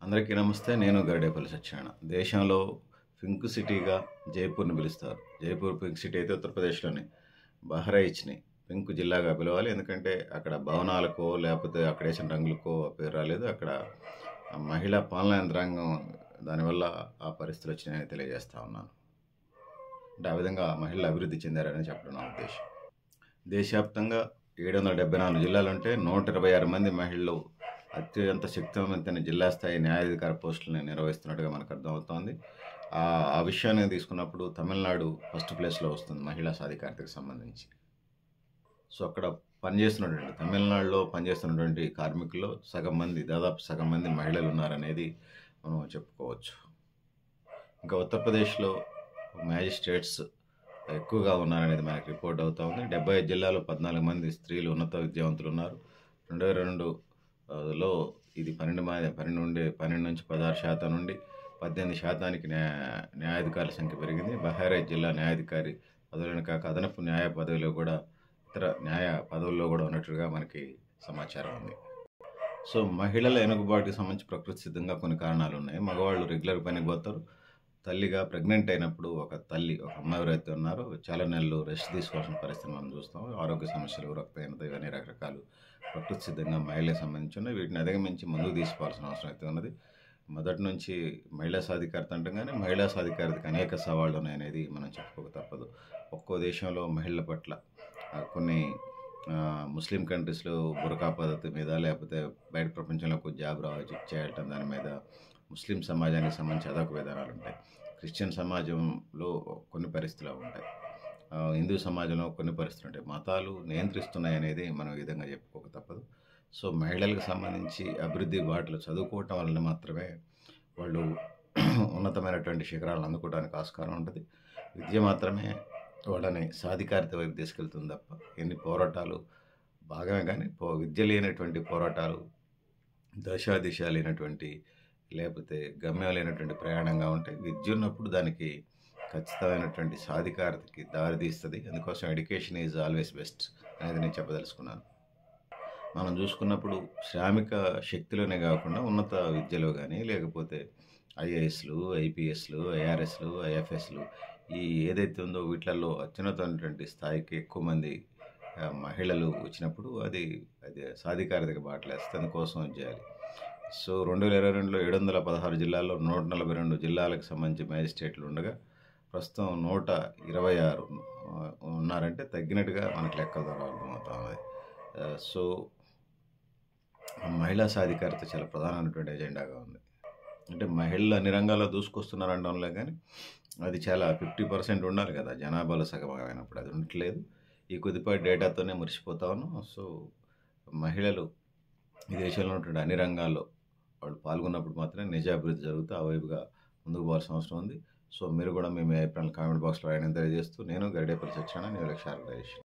అందరికీ నమస్తే. నేను గరిడేపల్లి సత్యనారాయణ. దేశంలో పింక్ సిటీగా జైపూర్‌ని పిలుస్తారు. జైపూర్ పింక్ సిటీ అయితే ఉత్తరప్రదేశ్‌లోని బహ్రైచ్‌ని పింక్ జిల్లాగా పిలవాలి. ఎందుకంటే అక్కడ భవనాలకో, లేకపోతే అక్కడేసిన రంగులకో ఆ పేరు రాలేదు. అక్కడ మహిళా పాలనా యంత్రాంగం దానివల్ల ఆ పరిస్థితులు వచ్చినాయని తెలియజేస్తా ఉన్నాను. అంటే ఆ విధంగా మహిళలు అభివృద్ధి చెందారని చెప్పడం నా ఉద్దేశం. దేశవ్యాప్తంగా 774 జిల్లాలుంటే 126 మంది మహిళలు అత్యంత శక్తివంతమైన జిల్లా స్థాయి న్యాయాధికార పోస్టులను నిర్వహిస్తున్నట్టుగా మనకు అర్థమవుతోంది. ఆ విషయాన్ని తీసుకున్నప్పుడు తమిళనాడు ఫస్ట్ ప్లేస్‌లో వస్తుంది మహిళా సాధికారతకు సంబంధించి. సో, అక్కడ తమిళనాడులో పనిచేస్తున్నటువంటి కార్మికుల్లో దాదాపు సగం మంది మహిళలు ఉన్నారనేది మనం చెప్పుకోవచ్చు. ఇంకా ఉత్తరప్రదేశ్‌లో మ్యాజిస్ట్రేట్స్ ఎక్కువగా ఉన్నారనేది మనకి రిపోర్ట్ అవుతా ఉంది. 75 జిల్లాలో 14 మంది స్త్రీలు ఉన్నత విద్యావంతులు ఉన్నారు. 2022లో ఇది 12-16% నుండి 18% న్యాయాధికారుల సంఖ్య పెరిగింది. బహ్రైచ్ జిల్లా న్యాయాధికారి పదవులను కాక అదనపు న్యాయ పదవిలో కూడా ఇతర న్యాయ పదవుల్లో కూడా ఉన్నట్లుగా మనకి సమాచారం ఉంది. సో, మహిళల ఎనుగుబాటుకి సంబంధించి ప్రకృతి సిద్ధంగా కొన్ని కారణాలు ఉన్నాయి. మగవాళ్ళు రెగ్యులర్ పనికి పోతారు. తల్లిగా ప్రెగ్నెంట్ అయినప్పుడు ఒక అమ్మాయి ఎవరైతే ఉన్నారో చాలా నెలలు రెస్ట్ తీసుకోవాల్సిన పరిస్థితిని మనం చూస్తాం. ఆరోగ్య సమస్యలు, రక్తహీనత ఇవన్నీ రకరకాలు ప్రకృతి సిద్ధంగా మహిళలకు సంబంధించి ఉన్నాయి. వీటిని అధిగమించి ముందుకు తీసుకోవాల్సిన అవసరం అయితే ఉన్నది. మొదటి నుంచి మహిళా సాధికారత అంటాం కానీ మహిళా సాధికారతకి అనేక సవాళ్ళు ఉన్నాయనేది మనం చెప్పుకోక తప్పదు. ఒక్కో దేశంలో మహిళల పట్ల కొన్ని ముస్లిం కంట్రీస్లో బురకా పద్ధతి మీద, లేకపోతే బయట ప్రపంచంలో జాబ్ చేయటం దాని మీద ముస్లిం సమాజానికి సంబంధించి అదొక విధానాలు ఉంటాయి. క్రిస్టియన్ సమాజంలో కొన్ని పరిస్థితులు ఉంటాయి. హిందూ సమాజంలో కొన్ని పరిస్థితులు ఉంటాయి. మతాలు నియంత్రిస్తున్నాయి అనేది మనం ఈ విధంగా చెప్పుకోక తప్పదు. సో, మహిళలకు సంబంధించి అభివృద్ధి బాటలు చదువుకోవటం వలన మాత్రమే వాళ్ళు ఉన్నతమైనటువంటి శిఖరాలను అందుకోవడానికి ఆస్కారం ఉంటుంది. విద్య మాత్రమే వాళ్ళని సాధికారత వైపు తీసుకెళ్తుంది తప్ప ఎన్ని పోరాటాలు భాగమే కానీ విద్య లేనటువంటి పోరాటాలు దిశ లేనటువంటి, లేకపోతే గమ్యం లేనటువంటి ప్రయాణంగా ఉంటాయి. విద్య ఉన్నప్పుడు దానికి ఖచ్చితమైనటువంటి సాధికారతకి దారితీస్తుంది. అందుకోసం ఎడ్యుకేషన్ ఈజ్ ఆల్వేస్ బెస్ట్ అనేది నేను చెప్పదలుచుకున్నాను. మనం చూసుకున్నప్పుడు శ్రామిక శక్తిలోనే కాకుండా ఉన్నత విద్యలో కానీ, లేకపోతే ఐఏఎస్లు, ఐపీఎస్లు, ఐఆర్ఎస్లు, ఐఎఫ్ఎస్లు ఏదైతే ఉందో వీటిలలో అత్యున్నతమైనటువంటి స్థాయికి ఎక్కువ మంది మహిళలు వచ్చినప్పుడు అది సాధికారతకి బాటలేస్తుంది. అందుకోసం చేయాలి. సో, 2022లో 716 జిల్లాల్లో 142 జిల్లాలకు సంబంధించి మ్యాజిస్ట్రేట్లు ఉండగా ప్రస్తుతం 126 ఉన్నారంటే తగ్గినట్టుగా మనకు లెక్కల ద్వారా అర్థమవుతా ఉంది. సో, మహిళా సాధికారత చాలా ప్రధానమైనటువంటి ఎజెండాగా ఉంది. అంటే మహిళలు అన్ని రంగాల్లో దూసుకొస్తున్నారు అనడంలో కానీ అది చాలా 50% ఉండాలి కదా, జనాభాలో సగం అయినప్పుడు అది ఉండట్లేదు. ఈ కొద్దిపాటి డేటాతోనే మురిసిపోతా ఉన్నాం. సో, మహిళలు ఈ దేశంలో ఉన్నటువంటి అన్ని రంగాల్లో వాళ్ళు పాల్గొన్నప్పుడు మాత్రమే నిజ అభివృద్ధి జరుగుతూ ఆ వైపుగా ముందుకు పోవాల్సిన అవసరం ఉంది. సో, మీరు కూడా మీ అభిప్రాయాలను కామెంట్ బాక్స్లో రాయడం తెలియజేస్తూ నేను గరిడేపల్లి సత్యనారాయణ, న్యూ లక్ష్య ఆర్గనైజేషన్.